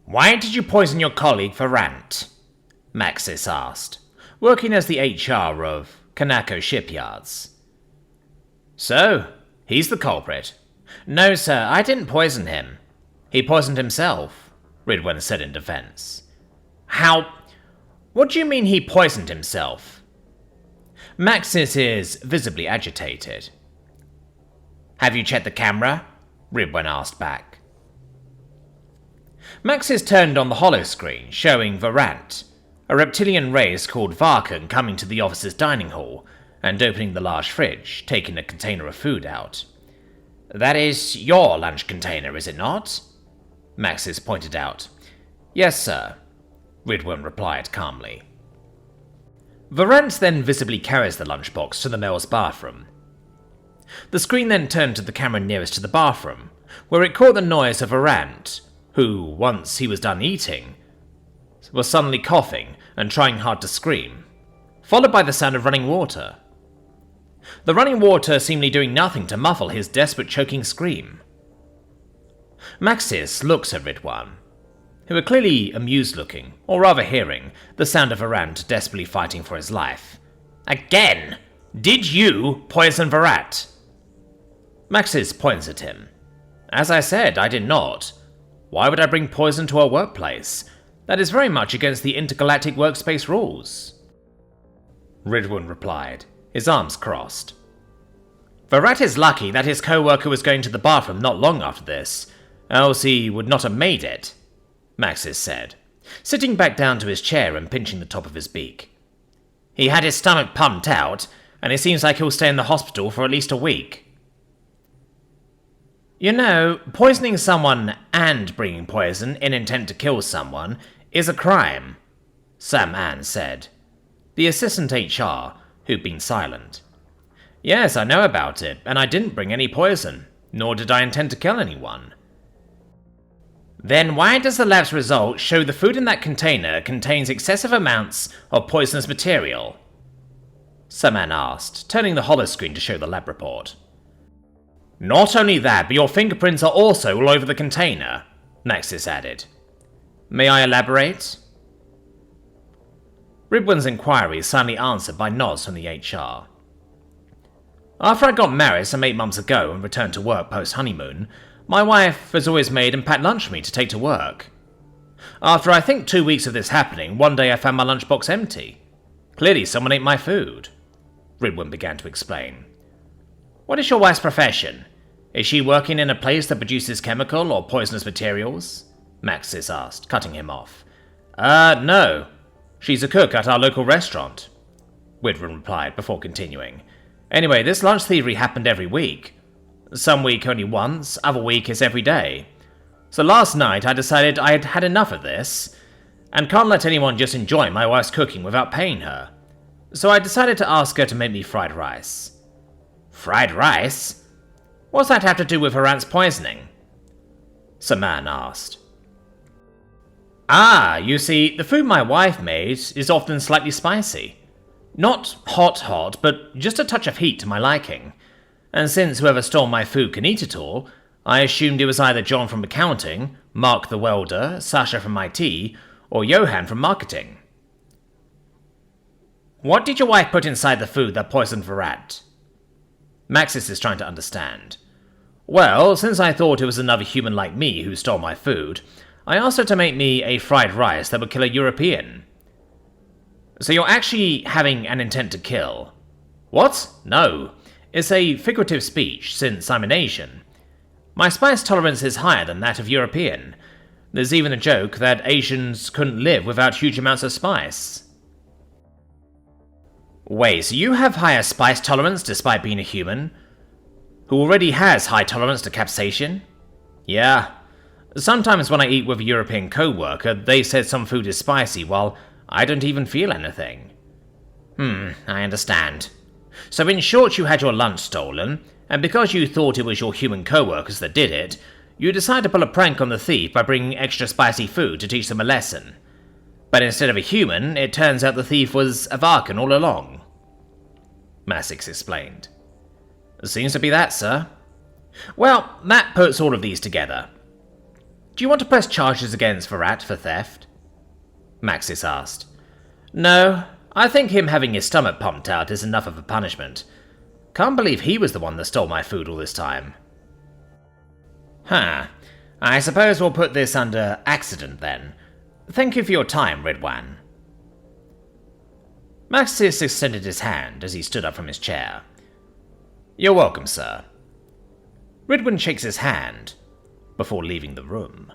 "Why did you poison your colleague Varant?" Maxis asked, working as the HR of Kanako Shipyards. "So, he's the culprit." "No, sir, I didn't poison him. He poisoned himself," Ridwan said in defense. "How? What do you mean he poisoned himself?" Maxis is visibly agitated. "Have you checked the camera?" Ridwan asked back. Maxis turned on the holoscreen, showing Varant, a reptilian race called Varkan, coming to the office's dining hall and opening the large fridge, taking a container of food out. "That is your lunch container, is it not?" Maxis pointed out. "Yes, sir," Ridwan replied calmly. Varant then visibly carries the lunchbox to the male's bathroom. The screen then turned to the camera nearest to the bathroom, where it caught the noise of Varant, who, once he was done eating, was suddenly coughing and trying hard to scream, followed by the sound of running water. The running water seemingly doing nothing to muffle his desperate choking scream. Maxis looks at Ridwan, who are clearly amused looking, or rather hearing, the sound of Varant desperately fighting for his life. "Again! Did you poison Varant?" Maxis points at him. "As I said, I did not. Why would I bring poison to our workplace? That is very much against the intergalactic workspace rules." Ridwan replied, his arms crossed. "Varant is lucky that his co-worker was going to the bathroom not long after this, else he would not have made it," Maxis said, sitting back down to his chair and pinching the top of his beak. "He had his stomach pumped out, and it seems like he'll stay in the hospital for at least a week." "You know, poisoning someone and bringing poison in intent to kill someone is a crime," Sam Ann said, the assistant HR, who'd been silent. "Yes, I know about it, and I didn't bring any poison, nor did I intend to kill anyone." "Then why does the lab's result show the food in that container contains excessive amounts of poisonous material?" Saman asked, turning the holoscreen to show the lab report. "Not only that, but your fingerprints are also all over the container," Maxis added. "May I elaborate?" Ridwan's inquiry is suddenly answered by nods from the HR. "After I got married some 8 months ago and returned to work post-honeymoon, my wife has always made and packed lunch for me to take to work. After I think 2 weeks of this happening, one day I found my lunchbox empty. Clearly someone ate my food," Ridwan began to explain. "What is your wife's profession? Is she working in a place that produces chemical or poisonous materials?" Maxis asked, cutting him off. No. She's a cook at our local restaurant," Ridwan replied before continuing. "Anyway, this lunch thievery happened every week. Some week only once, other week is every day. So last night I decided I had had enough of this, and can't let anyone just enjoy my wife's cooking without paying her. So I decided to ask her to make me fried rice." "Fried rice? What's that have to do with Varant's poisoning?" Saman asked. You see, the food my wife made is often slightly spicy. Not hot, but just a touch of heat to my liking. And since whoever stole my food can eat it all, I assumed it was either John from accounting, Mark the welder, Sasha from IT, or Johan from marketing." "What did your wife put inside the food that poisoned Varant?" Maxis is trying to understand. "Well, since I thought it was another human like me who stole my food, I asked her to make me a fried rice that would kill a European." "So you're actually having an intent to kill?" "What? No. It's a figurative speech, since I'm an Asian. My spice tolerance is higher than that of European. There's even a joke that Asians couldn't live without huge amounts of spice." "Wait, so you have higher spice tolerance despite being a human? Who already has high tolerance to capsaicin?" "Yeah. Sometimes when I eat with a European co-worker, they said some food is spicy while I don't even feel anything." I understand. So in short, you had your lunch stolen, and because you thought it was your human co-workers that did it, you decided to pull a prank on the thief by bringing extra spicy food to teach them a lesson. But instead of a human, it turns out the thief was a Varkan all along," Masix explained. "Seems to be that, sir." "Well, that puts all of these together. Do you want to press charges against Virat for theft? Maxis asked. No, I think him having his stomach pumped out is enough of a punishment. Can't believe he was the one that stole my food all this time. Huh. I suppose we'll put this under accident then. Thank you for your time, Ridwan. Maxis extended his hand as he stood up from his chair. You're welcome, sir. Ridwan shakes his hand before leaving the room.